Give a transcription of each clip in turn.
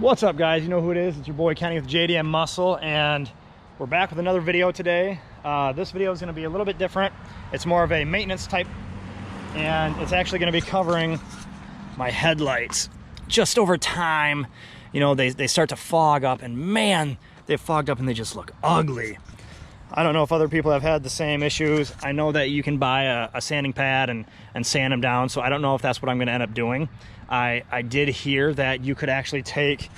What's up, guys? You know who it is. It's your boy Kenny with JDM Muscle, and we're back with another video today. This video is going to be a little bit different. It's more of a maintenance type, and it's actually going to be covering my headlights. Just over time, you know, they start to fog up, and man, they've fogged up and they just look ugly. I don't know if other people have had the same issues. I know that you can buy a sanding pad and sand them down, so I don't know if that's what I'm going to end up doing. I did hear that you could actually take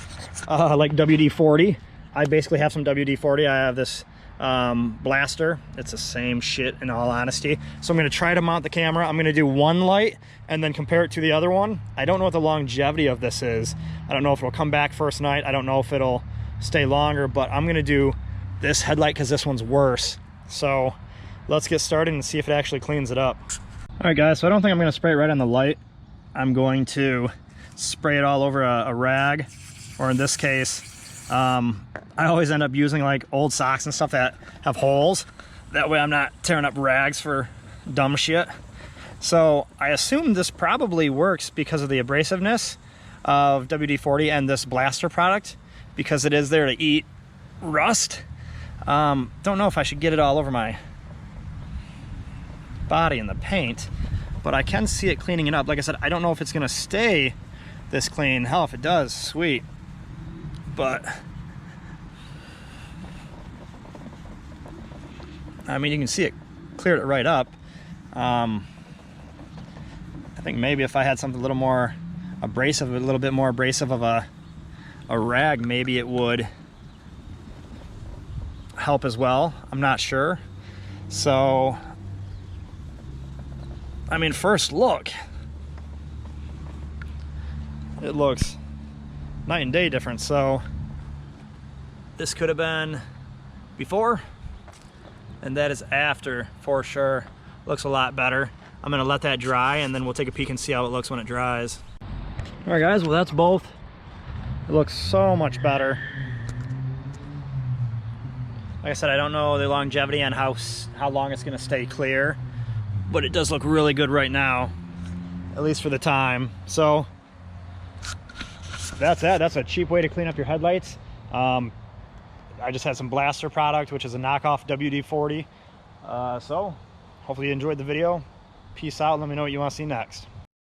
like WD-40. I basically have some WD-40. I have this blaster. It's the same shit in all honesty. So I'm going to try to mount the camera. I'm going to do one light and then compare it to the other one. I don't know what the longevity of this is. I don't know if it'll come back first night. I don't know if it'll stay longer, but I'm going to do this headlight because this one's worse. So let's get started and see if it actually cleans it up. All right, guys, so I don't think I'm going to spray it right on the light. I'm going to spray it all over a rag, or in this case, I always end up using like old socks and stuff that have holes. That way I'm not tearing up rags for dumb shit. So I assume this probably works because of the abrasiveness of WD-40 and this blaster product, because it is there to eat rust. Don't know if I should get it all over my body in the paint, but I can see it cleaning it up. Like I said, I don't know if it's gonna stay this clean. Hell, if it does, sweet. But I mean, you can see it cleared it right up. I think maybe if I had something a little more abrasive, a little bit more abrasive of a rag, maybe it would help as well. I'm not sure. So I mean, first look, it looks night and day difference. So this could have been before, and that is after for sure. Looks a lot better. I'm gonna let that dry, and then we'll take a peek and see how it looks when it dries. All right, guys, well, that's both. It looks so much better. Like I said, I don't know the longevity on how long it's gonna stay clear, but it does look really good right now, at least for the time. So that's that. That's a cheap way to clean up your headlights. I just had some blaster product, which is a knockoff WD-40. So hopefully you enjoyed the video. Peace out. Let me know what you want to see next.